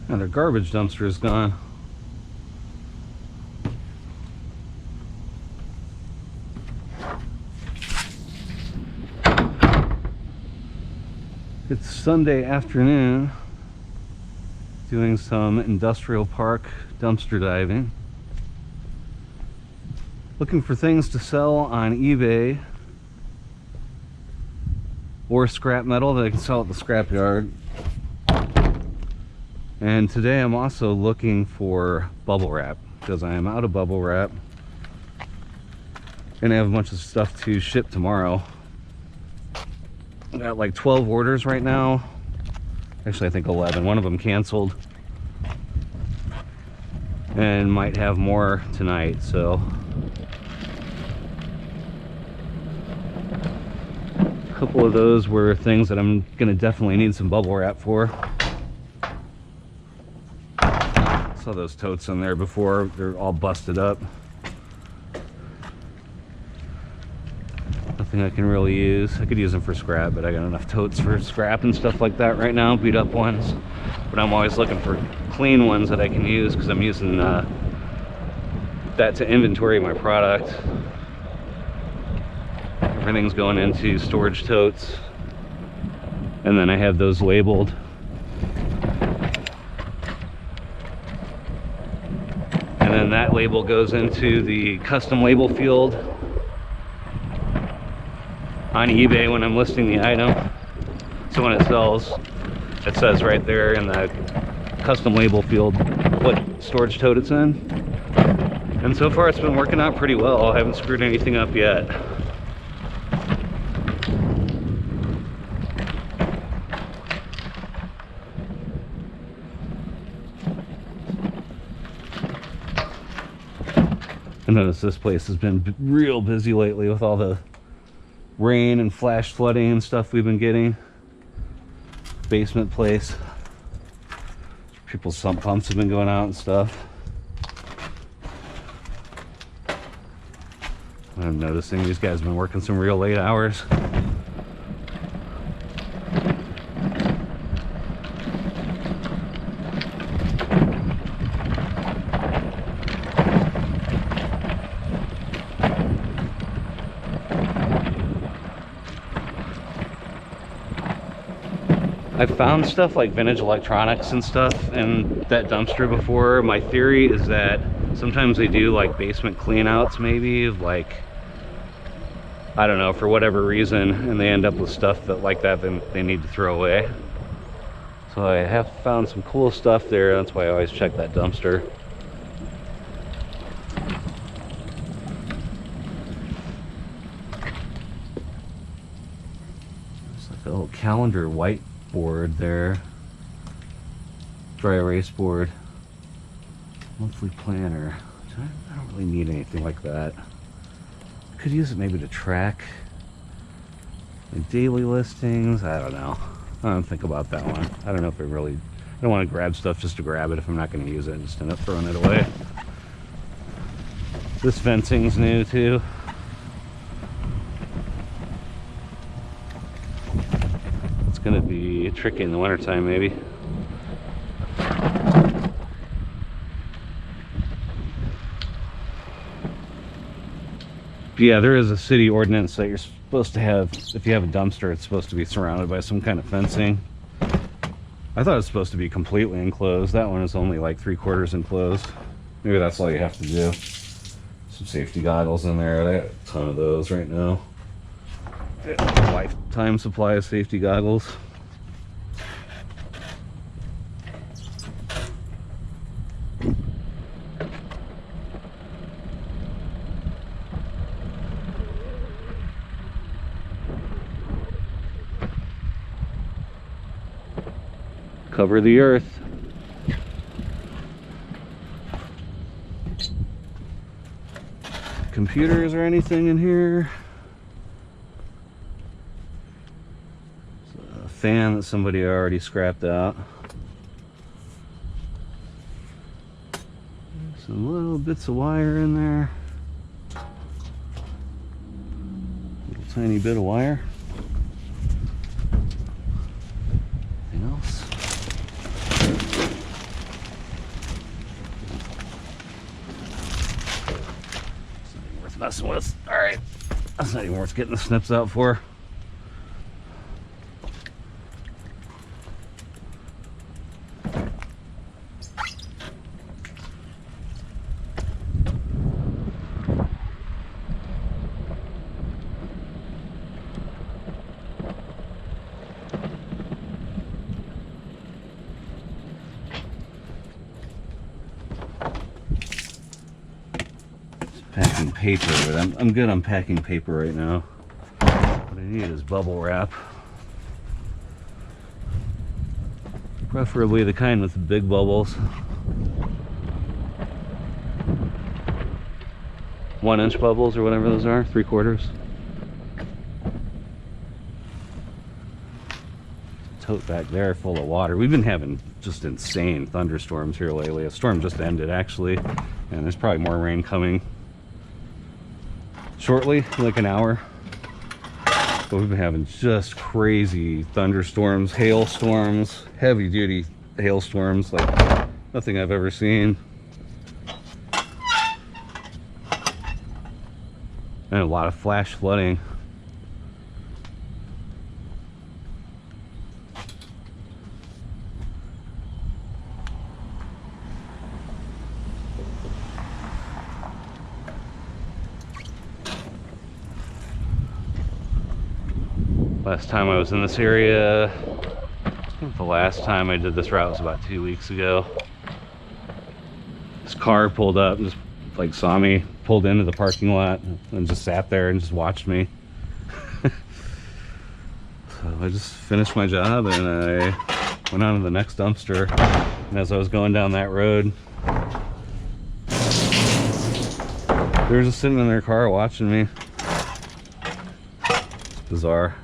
And their garbage dumpster is gone. It's Sunday afternoon, doing some industrial park dumpster diving. Looking for things to sell on eBay or scrap metal that I can sell at the scrapyard. And today I'm also looking for bubble wrap because I am out of bubble wrap and I have a bunch of stuff to ship tomorrow. I got like 12 orders right now. Actually, I think 11. One of them canceled. And might have more tonight, so. A couple of those were things that I'm gonna definitely need some bubble wrap for. Saw those totes in there before. They're all busted up. Nothing I can really use. I could use them for scrap, but I got enough totes for scrap and stuff like that right now, beat up ones. But I'm always looking for clean ones that I can use because I'm using that to inventory my product. Everything's going into storage totes. And then I have those labeled. And then that label goes into the custom label field on eBay when I'm listing the item. So when it sells, it says right there in the custom label field what storage tote it's in. And so far it's been working out pretty well. I haven't screwed anything up yet. I noticed this place has been real busy lately with all the rain and flash flooding and stuff we've been getting. Basement place. People's sump pumps have been going out and stuff. I'm noticing these guys have been working some real late hours. I've found stuff like vintage electronics and stuff in that dumpster before. My theory is that sometimes they do like basement cleanouts, maybe, like, I don't know, for whatever reason, and they end up with stuff that like that then they need to throw away. So I have found some cool stuff there. That's why I always check that dumpster. There's like a little calendar whiteboard there. Dry erase board. Monthly planner. I don't really need anything like that. I could use it maybe to track my daily listings. I don't know. I don't think about that one. I don't know if it really... I don't want to grab stuff just to grab it if I'm not going to use it and just end up throwing it away. This fencing's new too. It's going to be tricky in the wintertime maybe. Yeah, there is a city ordinance that you're supposed to have, if you have a dumpster, it's supposed to be surrounded by some kind of fencing. I thought it was supposed to be completely enclosed. That one is only like 3/4 enclosed. Maybe that's all you have to do. Some safety goggles in there. I got a ton of those right now. Lifetime supply of safety goggles. Cover the earth. Computers or anything in here? It's a fan that somebody already scrapped out. Some little bits of wire in there. Little tiny bit of wire. worth messing with. All right, that's not even worth getting the snips out for. Packing paper, but I'm good on packing paper right now. What I need is bubble wrap. Preferably the kind with the big bubbles. 1-inch bubbles or whatever those are, 3/4. Tote back there full of water. We've been having just insane thunderstorms here lately. A storm just ended actually, and there's probably more rain coming shortly, like an hour. But we've been having just crazy thunderstorms, hailstorms, heavy duty hailstorms like nothing I've ever seen. And a lot of flash flooding. Last time I was in this area, I think the last time I did this route was about 2 weeks ago. This car pulled up and just like saw me, pulled into the parking lot and just sat there and just watched me. So I just finished my job and I went on to the next dumpster. And as I was going down that road, they were just sitting in their car watching me. It's bizarre.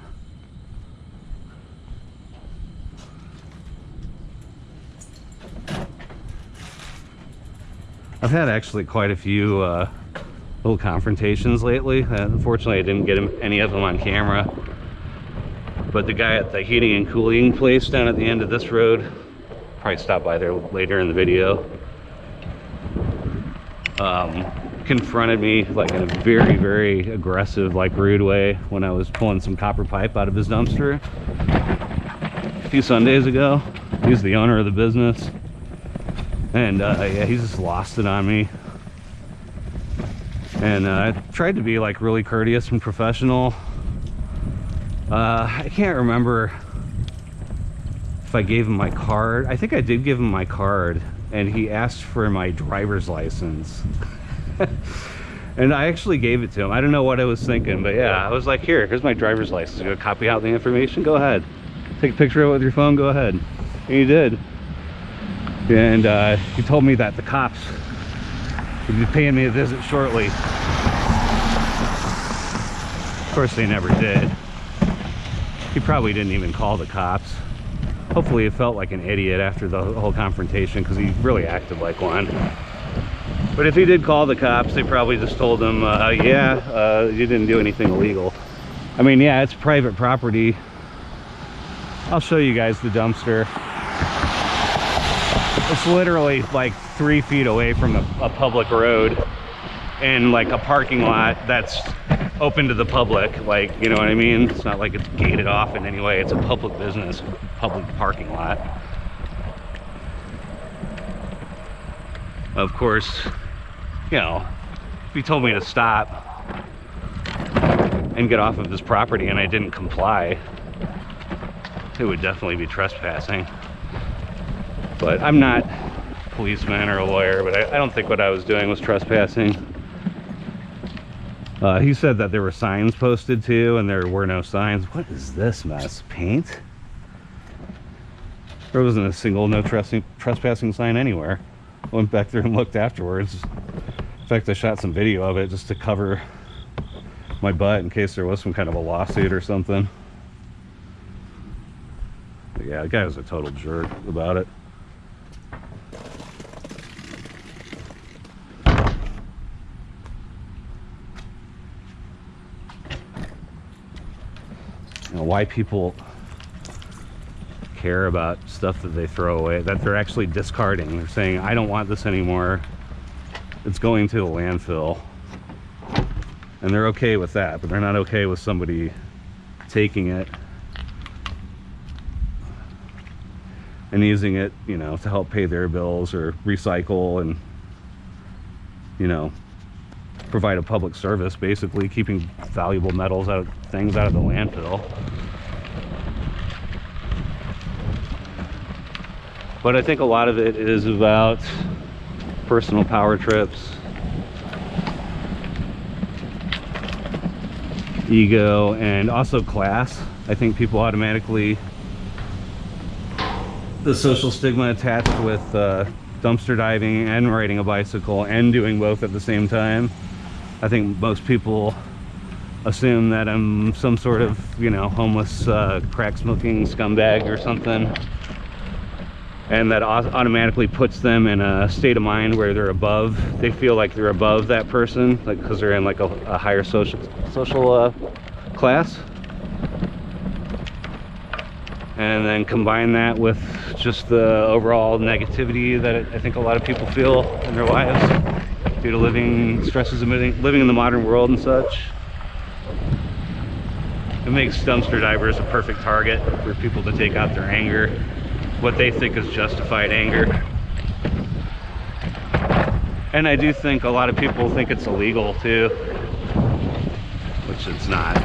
I've had actually quite a few little confrontations lately. Unfortunately, I didn't get any of them on camera. But the guy at the heating and cooling place down at the end of this road, probably stop by there later in the video, confronted me like in a very, very aggressive, like rude way when I was pulling some copper pipe out of his dumpster a few Sundays ago. He's the owner of the business. And yeah, he's just lost it on me. And I tried to be like really courteous and professional. I can't remember if I gave him my card. I think I did give him my card, and he asked for my driver's license. And I actually gave it to him. I don't know what I was thinking, but yeah, I was like, here's my driver's license. You gonna copy out the information? Go ahead. Take a picture of it with your phone, go ahead. And he did. And he told me that the cops would be paying me a visit shortly. Of course, they never did. He probably didn't even call the cops. Hopefully, he felt like an idiot after the whole confrontation because he really acted like one. But if he did call the cops, they probably just told him, yeah, you didn't do anything illegal. I mean, yeah, it's private property. I'll show you guys the dumpster. It's literally like 3 feet away from a public road and like a parking lot that's open to the public, like, you know what I mean? It's not like it's gated off in any way. It's a public business, public parking lot. Of course, you know, if he told me to stop and get off of his property and I didn't comply, it would definitely be trespassing. But I'm not a policeman or a lawyer, but I don't think what I was doing was trespassing. He said that there were signs posted too, and there were no signs. What is this mess? Paint? There wasn't a single no trespassing sign anywhere. I went back there and looked afterwards. In fact, I shot some video of it just to cover my butt in case there was some kind of a lawsuit or something. But yeah, the guy was a total jerk about it. You know, why people care about stuff that they throw away, that they're actually discarding. They're saying, I don't want this anymore. It's going to the landfill. And they're okay with that, but they're not okay with somebody taking it and using it, you know, to help pay their bills or recycle and, you know, provide a public service, basically keeping valuable metals out of things out of the landfill. But I think a lot of it is about personal power trips, ego, and also class. I think people automatically, the social stigma attached with dumpster diving and riding a bicycle and doing both at the same time. I think most people assume that I'm some sort of, you know, homeless, crack smoking scumbag or something. And that automatically puts them in a state of mind where they're above, they feel like they're above that person, like because they're in like a higher social class. And then combine that with just the overall negativity that I think a lot of people feel in their lives due to living stresses of living in the modern world and such. It makes dumpster divers a perfect target for people to take out their anger, what they think is justified anger. And I do think a lot of people think it's illegal too, which it's not.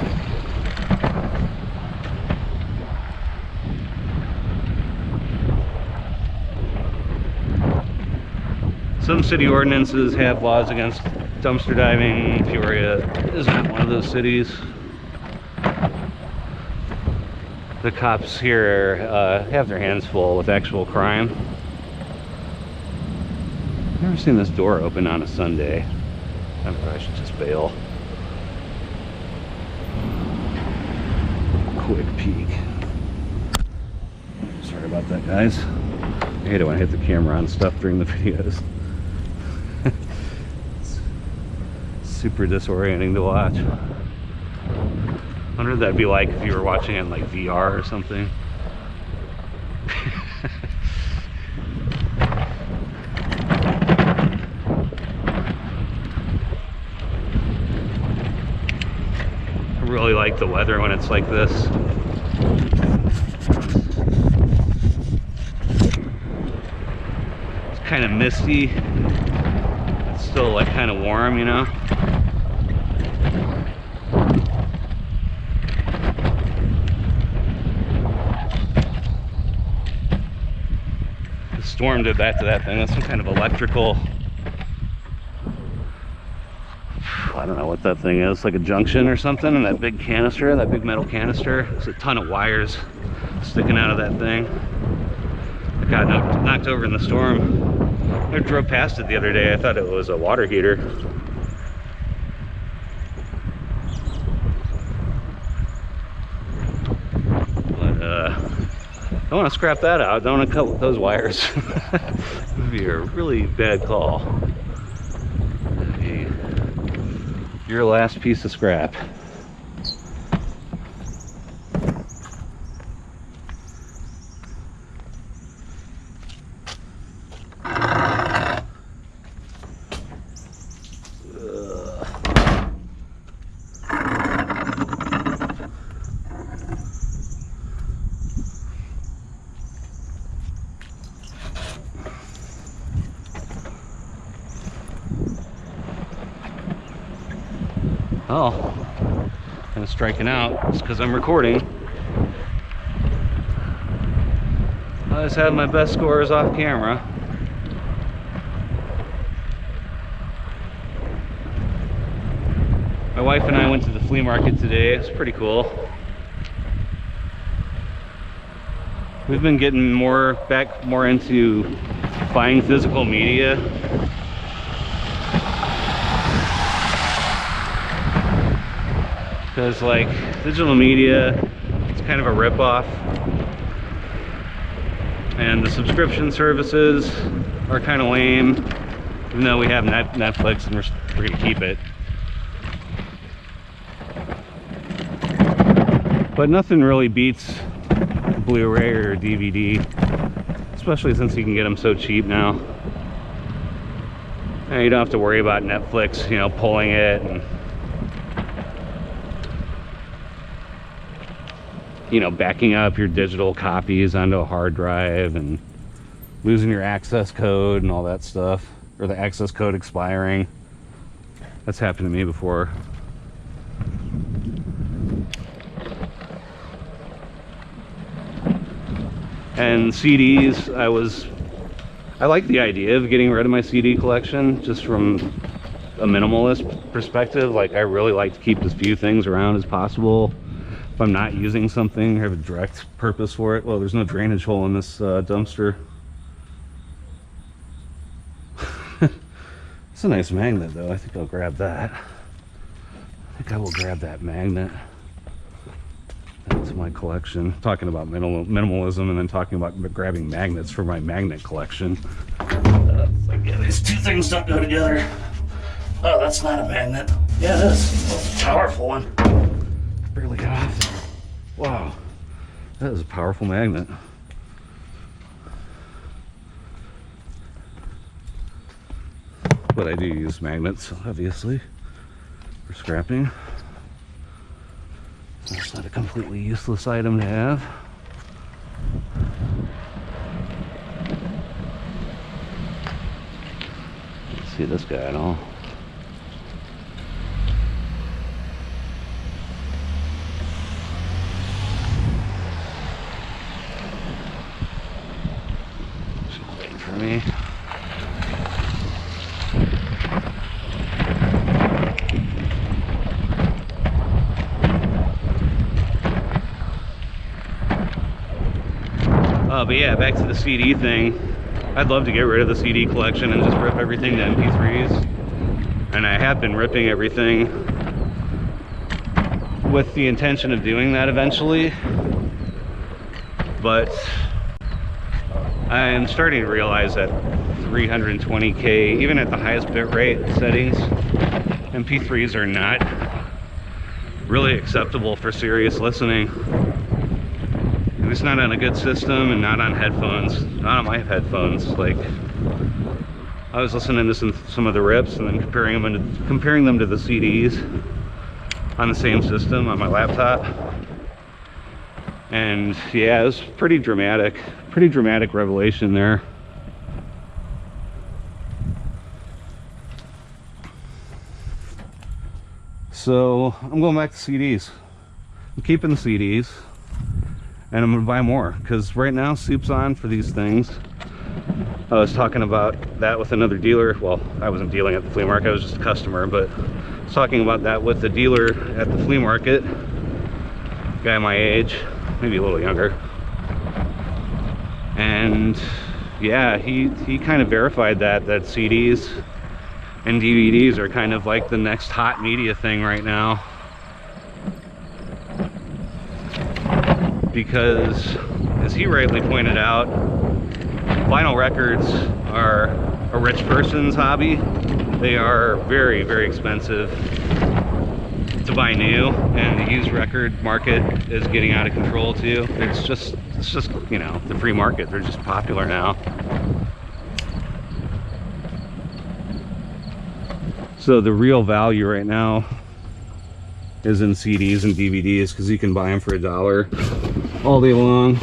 Some city ordinances have laws against dumpster diving. Peoria is not one of those cities. The cops here have their hands full with actual crime. I've never seen this door open on a Sunday. I probably should just bail. Quick peek. Sorry about that, guys. I hate it when I hit the camera on stuff during the videos. It's super disorienting to watch. I wonder what that'd be like if you were watching it in like VR or something. I really like the weather when it's like this. It's kind of misty. It's still like kind of warm, you know? Storm did that to that thing. That's some kind of electrical, I don't know what that thing is, like a junction or something. And that big canister, that big metal canister, there's a ton of wires sticking out of that thing. It got knocked over in the storm. I drove past it the other day. I thought it was a water heater. I want to scrap that out. I don't want to cut with those wires. It would be a really bad call. Okay. Your last piece of scrap. Oh, kind of striking out just because I'm recording. I just have my best scores off camera. My wife and I went to the flea market today. It's pretty cool. We've been getting more into buying physical media. Because like digital media, it's kind of a ripoff, and the subscription services are kind of lame. Even though we have Netflix and we're gonna keep it, but nothing really beats Blu-ray or DVD, especially since you can get them so cheap now. And you don't have to worry about Netflix, you know, pulling it and you know, backing up your digital copies onto a hard drive and losing your access code and all that stuff, or the access code expiring. That's happened to me before. And CDs, I like the idea of getting rid of my CD collection just from a minimalist perspective. Like, I really like to keep as few things around as possible. If I'm not using something, I have a direct purpose for it. Well, there's no drainage hole in this dumpster. It's a nice magnet though. I think I'll grab that. I think I will grab that magnet. That's my collection. Talking about minimalism and then talking about grabbing magnets for my magnet collection. Like, yeah, these two things don't go together. Oh, that's not a magnet. Yeah, it is. That's a powerful one. Barely got off there. Wow, that is a powerful magnet. But I do use magnets, obviously, for scrapping. So it's not a completely useless item to have. Let's see this guy at all. Just waiting for me. But yeah, back to the CD thing. I'd love to get rid of the CD collection and just rip everything to MP3s. And I have been ripping everything with the intention of doing that eventually. But I am starting to realize that 320K, even at the highest bitrate settings, MP3s are not really acceptable for serious listening. It's not on a good system and not on headphones, not on my headphones. Like, I was listening to some of the rips and then comparing them to the CDs on the same system on my laptop. And yeah, it was pretty dramatic revelation there. So I'm going back to CDs. I'm keeping the CDs. And I'm gonna buy more, because right now soup's on for these things. I was talking about that with another dealer. Well, I wasn't dealing at the flea market, I was just a customer, but I was talking about that with the dealer at the flea market. Guy my age, maybe a little younger. And yeah, he kind of verified that CDs and DVDs are kind of like the next hot media thing right now. Because, as he rightly pointed out, vinyl records are a rich person's hobby. They are very, very expensive to buy new, and the used record market is getting out of control too. It's just, you know, the free market. They're just popular now. So the real value right now is in CDs and DVDs, because you can buy them for $1 all day long.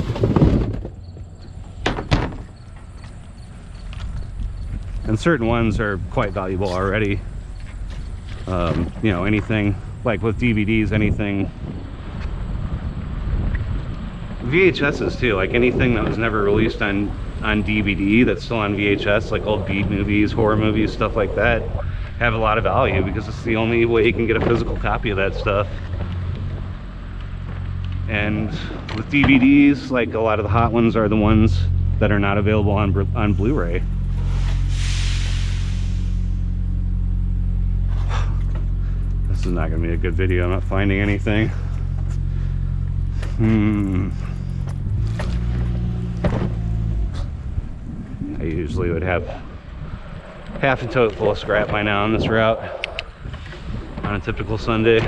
And certain ones are quite valuable already. You know, anything like with DVDs, anything, VHSs too, like anything that was never released on DVD that's still on VHS, like old B movies, horror movies, stuff like that, have a lot of value because it's the only way you can get a physical copy of that stuff. And with DVDs, like a lot of the hot ones are the ones that are not available on Blu-ray. This is not going to be a good video. I'm not finding anything. I usually would have half a tote full of scrap by now on this route on a typical Sunday.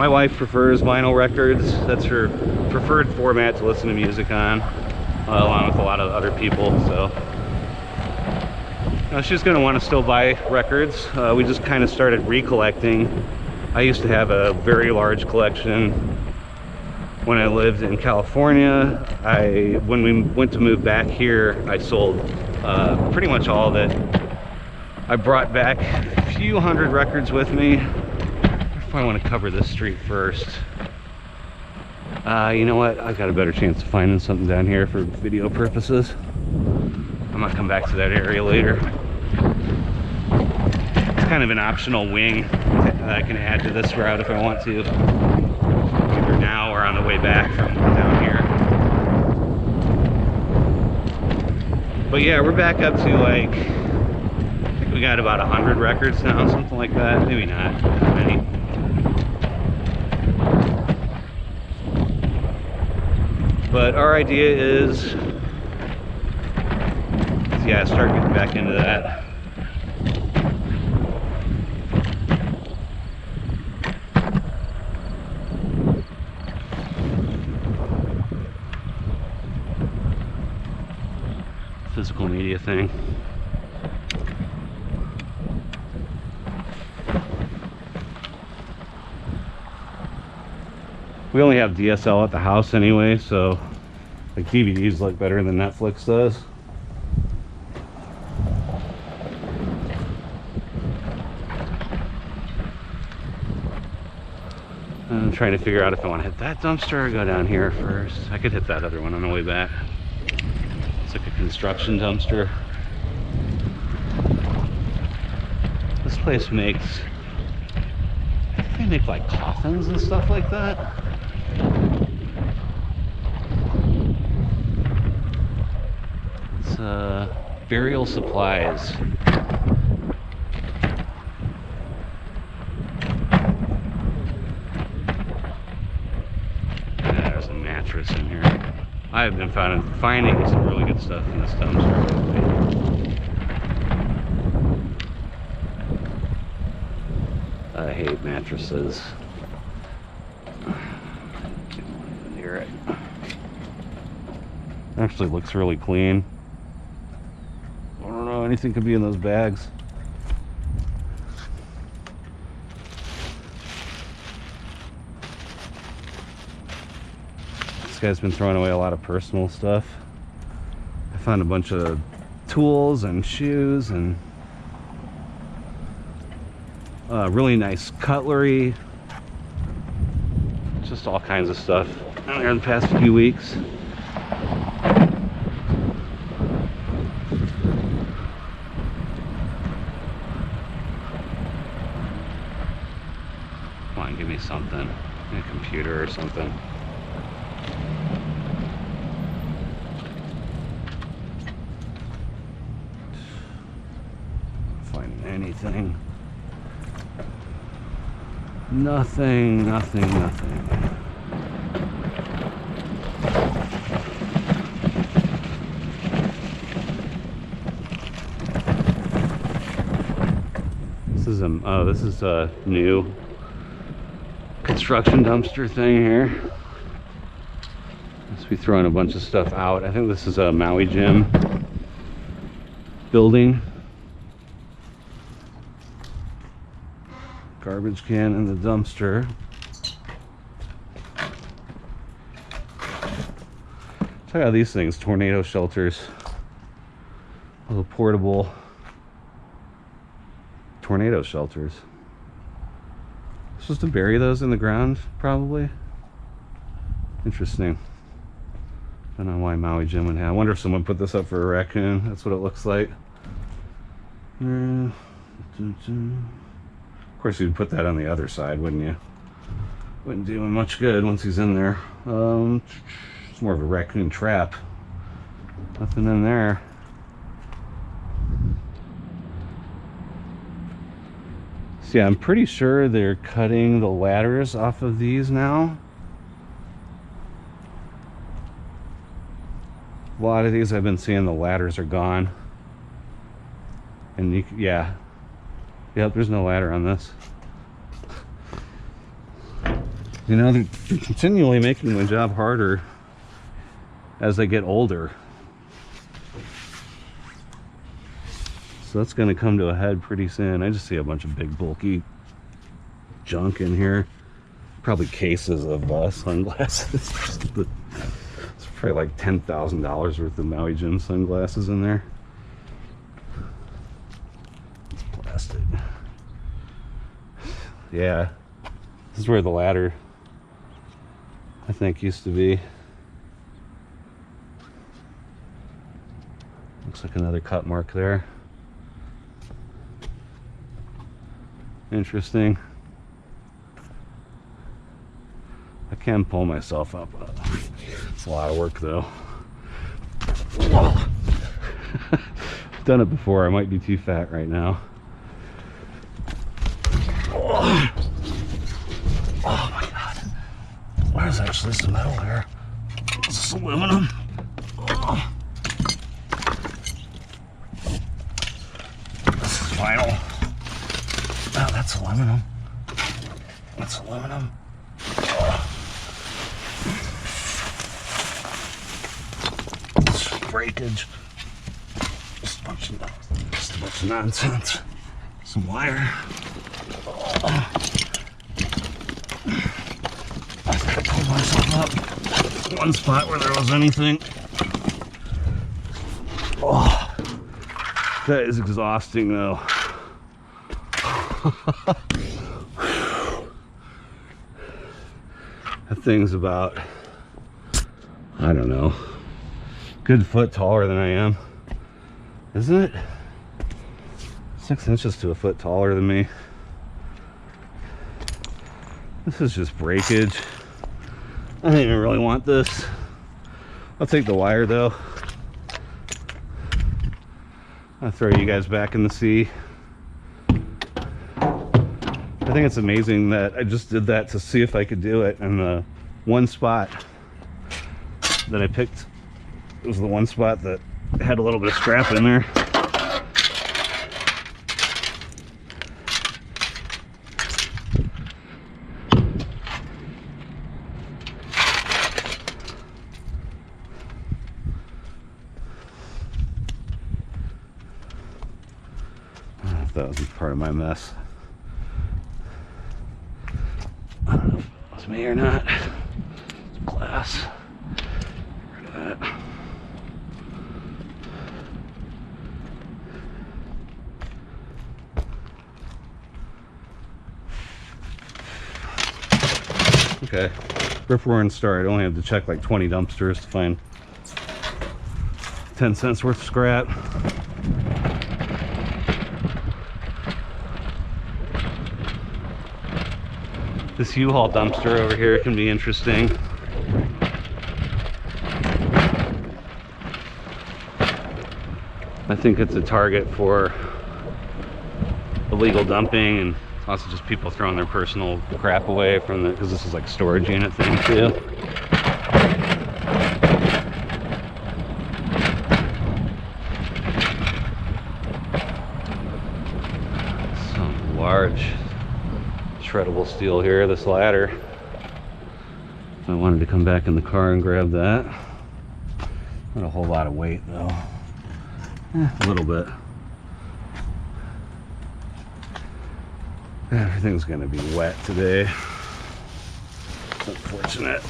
My wife prefers vinyl records. That's her preferred format to listen to music on, along with a lot of other people. So she's going to want to still buy records. We just kind of started recollecting. I used to have a very large collection when I lived in California. When we went to move back here, I sold pretty much all of it. I brought back a few hundred records with me. I want to cover this street first. You know what? I've got a better chance of finding something down here for video purposes. I'm gonna come back to that area later. It's kind of an optional wing that I can add to this route if I want to, either now or on the way back from down here. But yeah, we're back up to like, I think we got about 100 records now, something like that. Maybe not that many. But our idea is, yeah, start getting back into that. Physical media thing. We only have DSL at the house anyway, so like DVDs look better than Netflix does. I'm trying to figure out if I want to hit that dumpster or go down here first. I could hit that other one on the way back. It's like a construction dumpster. This place makes, I think they make like coffins and stuff like that. It's burial supplies. Yeah, there's a mattress in here. I have been finding some really good stuff in this dumpster lately. I hate mattresses. Can't even hear it. Actually looks really clean. I don't know, anything could be in those bags. This guy's been throwing away a lot of personal stuff. I found a bunch of tools and shoes and really nice cutlery. Just all kinds of stuff out there in the past few weeks. Come on, give me something. A computer or something. Finding anything. Nothing, nothing, nothing. This is a new construction dumpster thing here. Must be throwing a bunch of stuff out. I think this is a Maui gym building. Garbage can in the dumpster. Check out these things, tornado shelters. Little portable tornado shelters. Supposed to bury those in the ground, probably. Interesting. Don't know why Maui Gym would have. I wonder if someone put this up for a raccoon. That's what it looks like. Of course, you'd put that on the other side, wouldn't you? Wouldn't do him much good once he's in there. It's more of a raccoon trap. Nothing in there. So yeah, I'm pretty sure they're cutting the ladders off of these now. A lot of these I've been seeing the ladders are gone. And yeah. Yep, there's no ladder on this. You know, they're continually making my job harder as I get older. So that's going to come to a head pretty soon. I just see a bunch of big bulky junk in here. Probably cases of sunglasses. It's probably like $10,000 worth of Maui Jim sunglasses in there. It's plastic. Yeah, this is where the ladder, I think, used to be. Looks like another cut mark there. Interesting. I can pull myself up. It's a lot of work though. I've done it before. I might be too fat right now. Oh my god. There's actually some metal here. Is this aluminum? Oh. This is vinyl. Oh, that's aluminum. That's aluminum. Oh. This is breakage. Just a bunch of nonsense. Some wire. Oh. I think I pulled myself up. One spot where there was anything. Oh, that is exhausting though. That thing's about, I don't know, good foot taller than I am, isn't it? 6 inches to a foot taller than me. This is just breakage. I don't even really want this. I'll take the wire though. I'll throw you guys back in the sea. I think it's amazing that I just did that to see if I could do it, and the one spot that I picked, it was the one spot that had a little bit of scrap in there. I don't know if that was part of my mess. I don't know if it was me or not. It's glass. Get rid of that. Okay, rip roaring start. I only have to check like 20 dumpsters to find 10 cents worth of scrap. This U-Haul dumpster over here can be interesting. I think it's a target for illegal dumping, and also just people throwing their personal crap away from the, because this is like storage unit thing too. Some large shreddable steel here, this ladder. I wanted to come back in the car and grab that. Not a whole lot of weight though. A little bit. Everything's gonna be wet today. Unfortunate.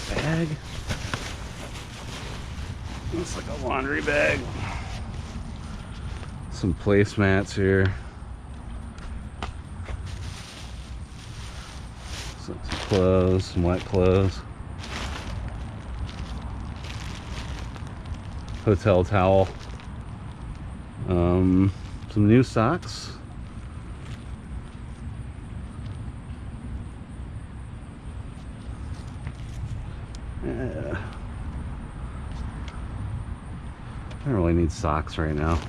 Bag. Looks like a laundry bag. Some placemats here. Some clothes, some wet clothes. Hotel towel. Some new socks. Yeah. I don't really need socks right now.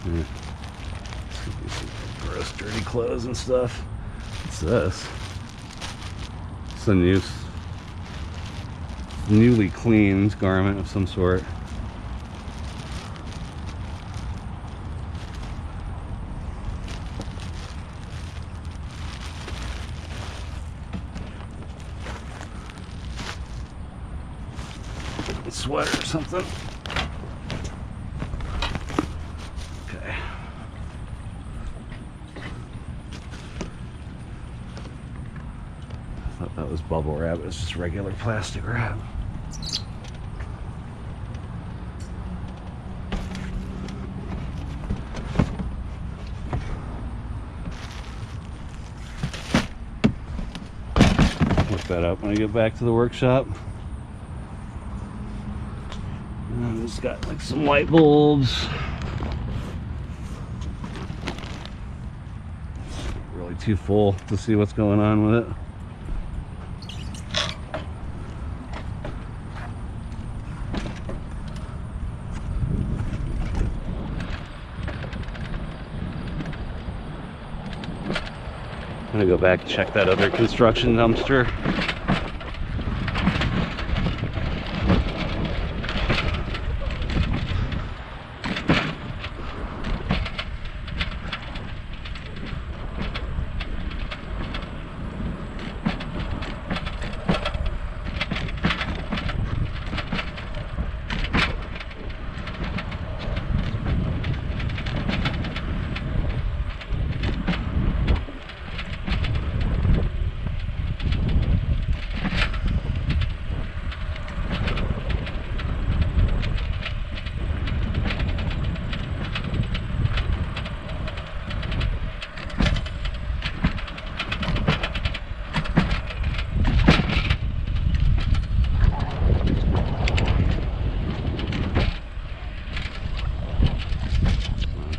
Yeah. Some gross, dirty clothes and stuff. What's this? It's a newly cleaned garment of some sort. sweater or something. Okay. I thought that was bubble wrap, it's just regular plastic wrap. Look that up when I get back to the workshop. And it's got like some light bulbs. It's really too full to see what's going on with it. I'm gonna go back and check that other construction dumpster.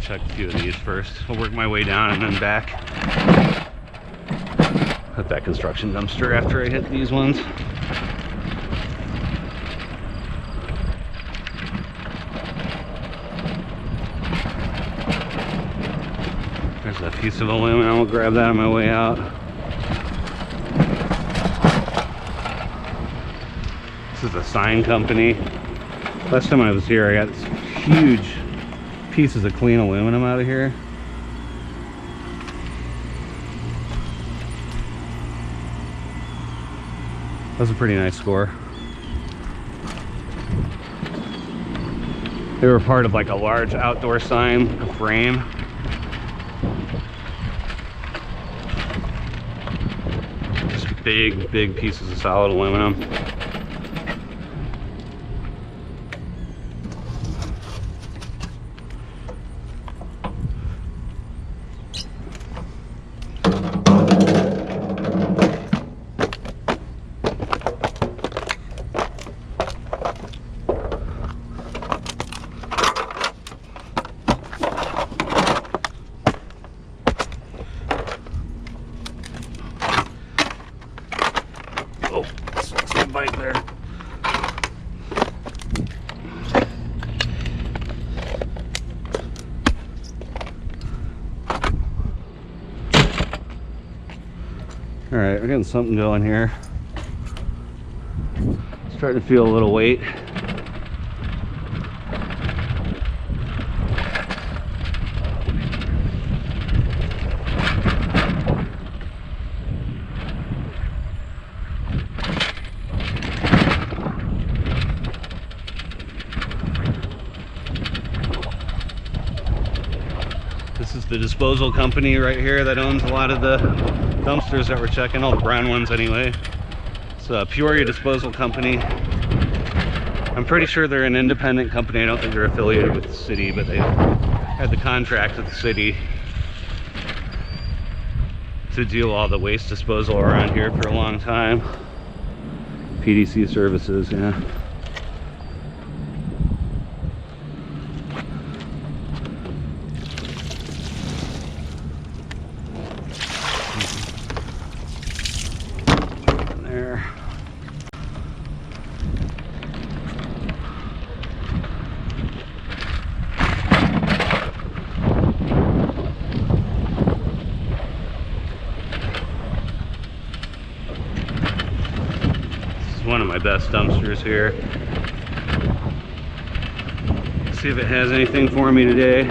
Check a few of these first. I'll work my way down and then back. Hit that construction dumpster after I hit these ones. There's that piece of aluminum. I'll grab that on my way out. This is a sign company. Last time I was here, I got this huge pieces of clean aluminum out of here. That's a pretty nice score. They were part of like a large outdoor sign, a frame. Just big pieces of solid aluminum. Bite there. All right, we're getting something going here. Starting to feel a little weight. This is the disposal company right here that owns a lot of the dumpsters that we're checking, all the brown ones anyway. It's a Peoria Disposal Company. I'm pretty sure they're an independent company. I don't think they're affiliated with the city, but they had the contract with the city to do all the waste disposal around here for a long time. PDC services, yeah. One of my best dumpsters here. See if it has anything for me today.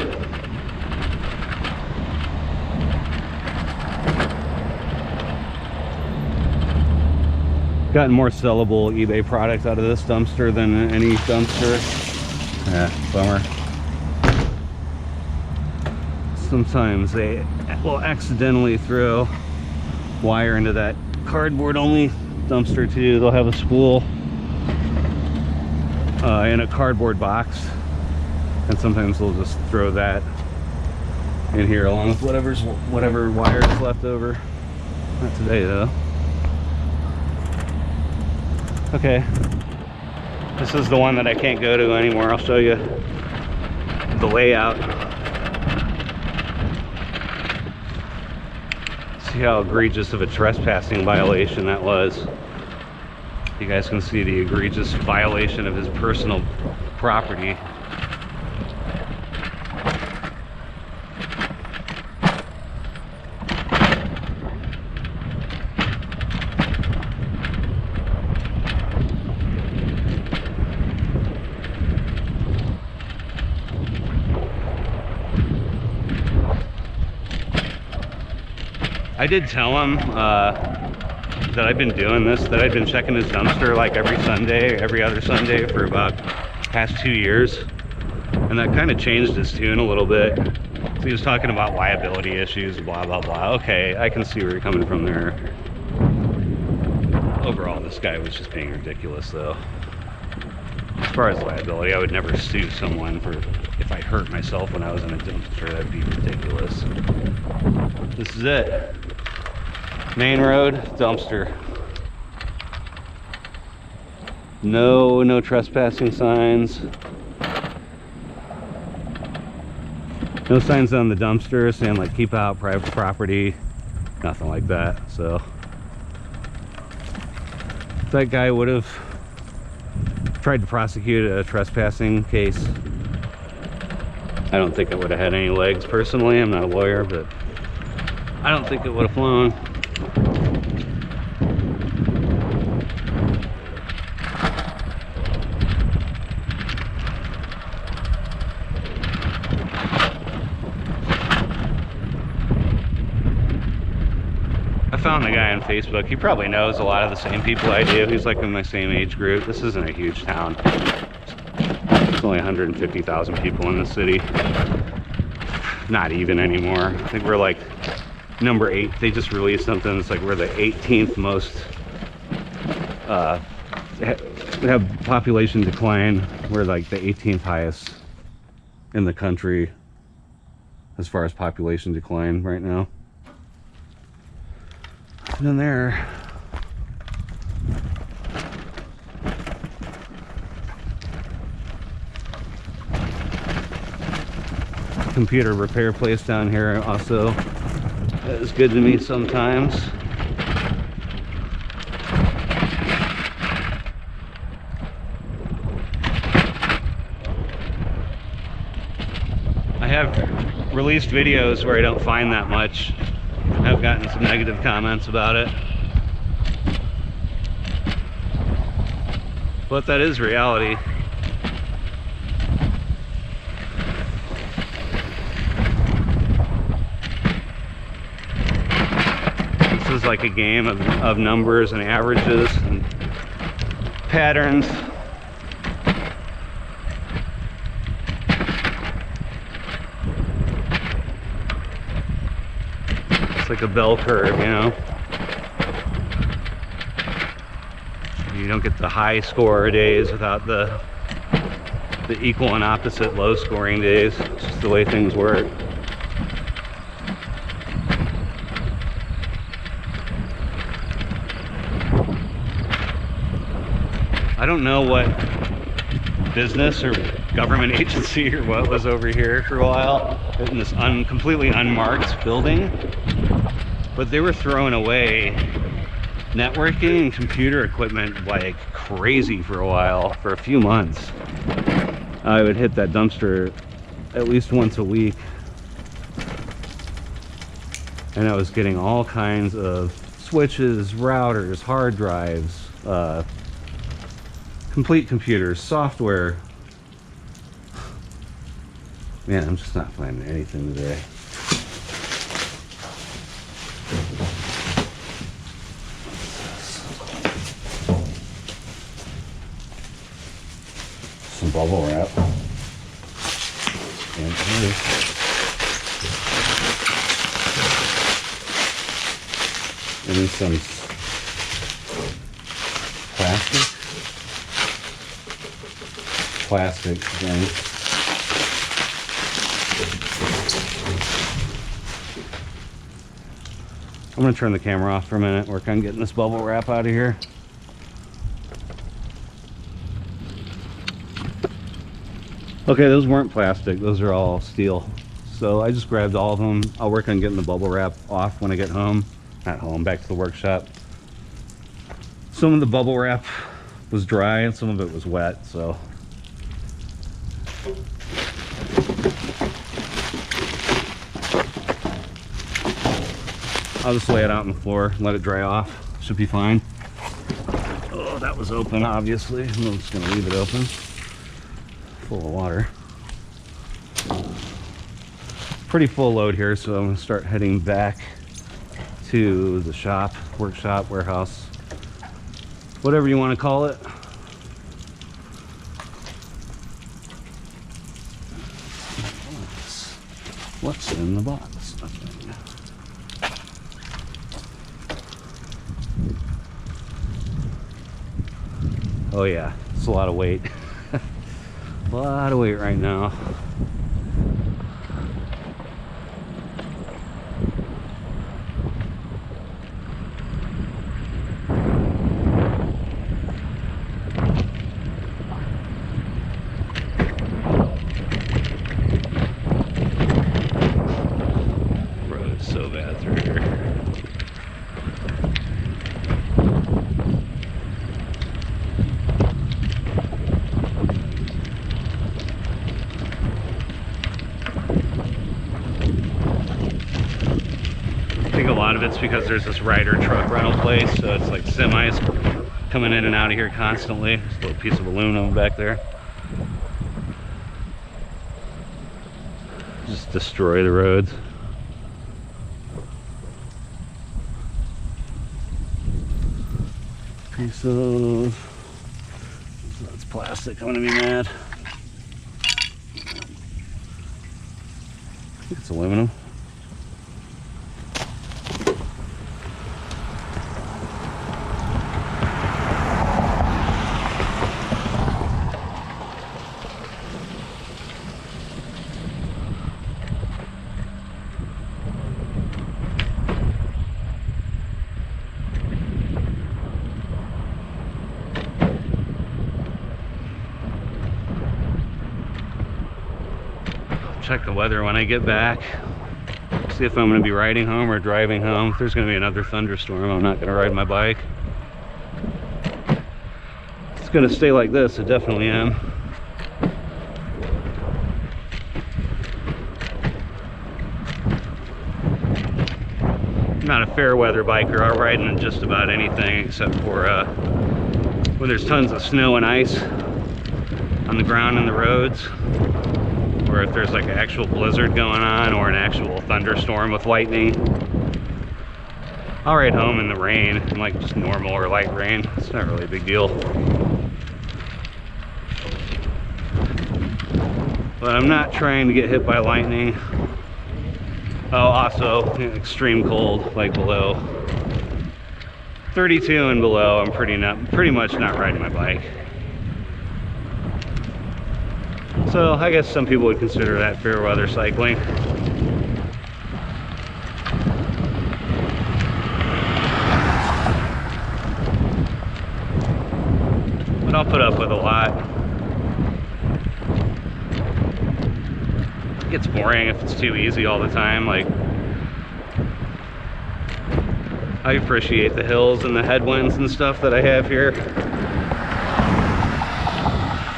Gotten more sellable eBay products out of this dumpster than any dumpster. Yeah, bummer. Sometimes they will accidentally throw wire into that cardboard only dumpster too. They'll have a spool in a cardboard box, and sometimes they'll just throw that in here along with whatever wire is left over. Not today though. Okay, this is the one that I can't go to anymore. I'll show you the layout. See how egregious of a trespassing violation that was. You guys can see the egregious violation of his personal property. I did tell him that I've been doing this, that I've been checking his dumpster like every Sunday, every other Sunday for about past 2 years. And that kind of changed his tune a little bit. So he was talking about liability issues, blah, blah, blah. Okay, I can see where you're coming from there. Overall, this guy was just being ridiculous though. As far as liability, I would never sue someone for if I hurt myself when I was in a dumpster. That'd be ridiculous. This is it. Main road, dumpster. No trespassing signs. No signs on the dumpster saying like keep out private property. Nothing like that. So if that guy would have tried to prosecute a trespassing case, I don't think it would have had any legs personally. I'm not a lawyer, but I don't think it would have flown. I found the guy on Facebook. He probably knows a lot of the same people I do. He's like in my same age group. This isn't a huge town. There's only 150,000 people in the city. Not even anymore. I think we're like number 8. They just released something. It's like we're the 18th most have population decline. We're like the 18th highest in the country as far as population decline right now. And then there, computer repair place down here also is good to me sometimes. I have released videos where I don't find that much. I've gotten some negative comments about it, but that is reality. This is like a game of numbers and averages and patterns. It's like a bell curve, you know. You don't get the high score days without the equal and opposite low scoring days. It's just the way things work. I don't know what business or government agency or what was over here for a while in this completely unmarked building, but they were throwing away networking and computer equipment like crazy for a while, for a few months. I would hit that dumpster at least once a week, and I was getting all kinds of switches, routers, hard drives, complete computers, software. Man, I'm just not finding anything today. bubble wrap. And here's maybe some plastic thing. I'm going to turn the camera off for a minute, work on getting this bubble wrap out of here. Okay, those weren't plastic, those are all steel. So I just grabbed all of them. I'll work on getting the bubble wrap off when I get home. Not home, back to the workshop. Some of the bubble wrap was dry and some of it was wet, so. I'll just lay it out on the floor, let it dry off. Should be fine. Oh, that was open, obviously. I'm just gonna leave it open. Full of water. Pretty full load here, so I'm gonna start heading back to the shop, workshop, warehouse, whatever you want to call it. What's in the box? Nothing. Oh yeah, it's a lot of weight. A lot of weight right now. It's because there's this Ryder truck rental place, so it's like semis coming in and out of here constantly. There's a little piece of aluminum back there. Just destroy the roads. Piece of, so that's plastic. I'm gonna be mad. I think it's aluminum. Check the weather when I get back. See if I'm going to be riding home or driving home. If there's going to be another thunderstorm, I'm not going to ride my bike. It's going to stay like this, I definitely am. I'm not a fair weather biker. I'll ride in just about anything except for when there's tons of snow and ice on the ground and the roads. Or if there's like an actual blizzard going on or an actual thunderstorm with lightning. I'll ride home in the rain, in like just normal or light rain. It's not really a big deal. But I'm not trying to get hit by lightning. Oh, also extreme cold, like below 32 and below. I'm pretty much not riding my bike. So I guess some people would consider that fair weather cycling. But I'll put up with a lot. It gets boring if it's too easy all the time. Like, I appreciate the hills and the headwinds and stuff that I have here.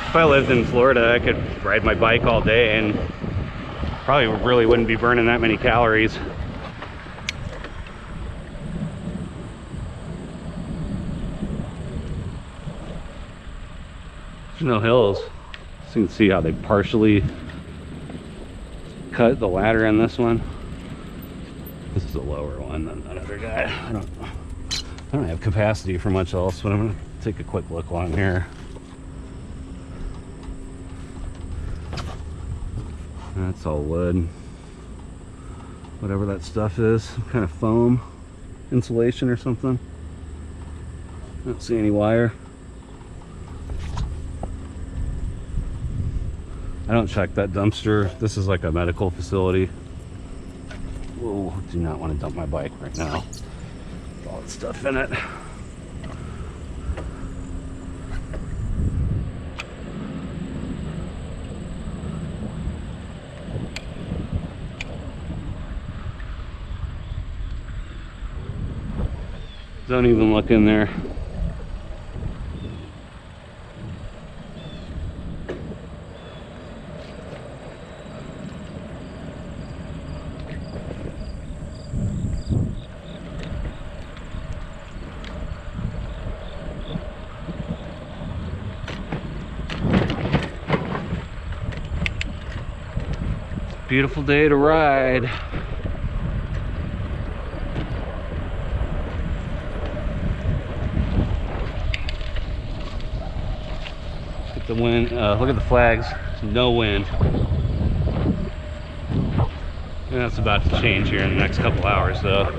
If I lived in Florida, I could ride my bike all day and probably really wouldn't be burning that many calories. There's no hills. So you can see how they partially cut the ladder in this one. This is a lower one than that other guy. I don't have capacity for much else, but I'm gonna take a quick look along here. That's all wood. Whatever that stuff is, some kind of foam insulation or something. I don't see any wire. I don't check that dumpster. This is like a medical facility. Whoa, do not want to dump my bike right now. All that stuff in it. Don't even look in there. Beautiful day to ride. Look at the wind, look at the flags, no wind. And that's about to change here in the next couple hours though.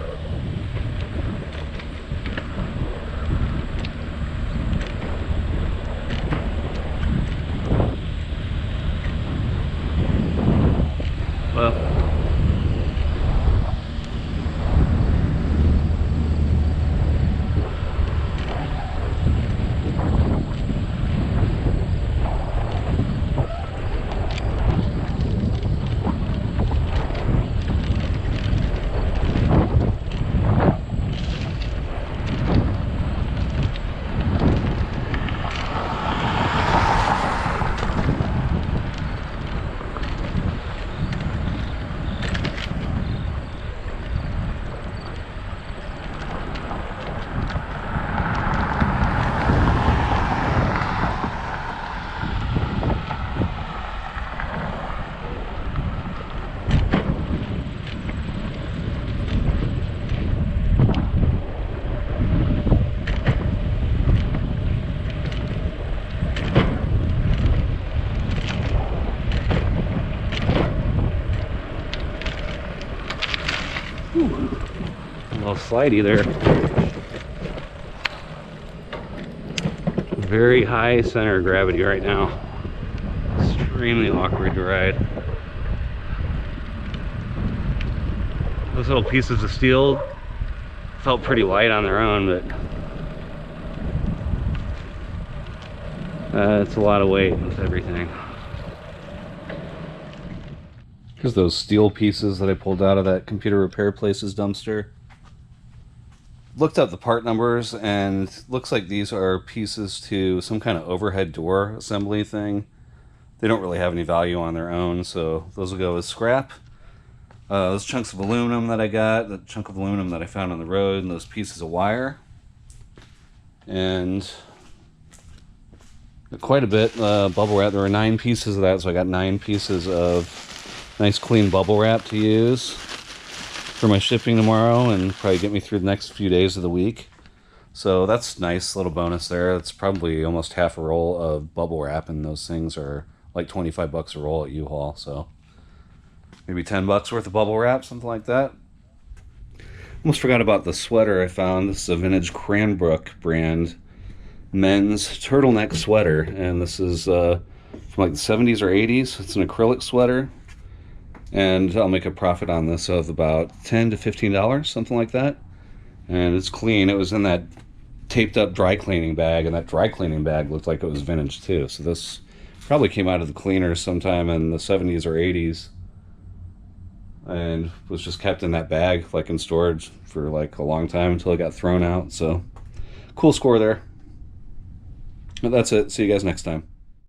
Well, a little slidey there. Very high center of gravity right now. Extremely awkward to ride. Those little pieces of steel felt pretty light on their own, but it's a lot of weight with everything. Here's those steel pieces that I pulled out of that computer repair place's dumpster. Looked up the part numbers and looks like these are pieces to some kind of overhead door assembly thing. They don't really have any value on their own, so those will go as scrap. Those chunks of aluminum that I got, the chunk of aluminum that I found on the road, and those pieces of wire. And quite a bit bubble wrap. There were 9 pieces of that, so I got 9 pieces of nice clean bubble wrap to use for my shipping tomorrow and probably get me through the next few days of the week. So that's nice little bonus there. It's probably almost half a roll of bubble wrap, and those things are like 25 bucks a roll at U-Haul. So maybe 10 bucks worth of bubble wrap, something like that. Almost forgot about the sweater I found. This is a vintage Cranbrook brand men's turtleneck sweater, and this is from like the 70s or 80s. It's an acrylic sweater, and I'll make a profit on this of about $10 to $15, something like that. And it's clean. It was in that taped up dry cleaning bag, and that dry cleaning bag looked like it was vintage too. So this probably came out of the cleaners sometime in the 70s or 80s and was just kept in that bag, like in storage for like a long time until it got thrown out. So cool score there. But that's it. See you guys next time.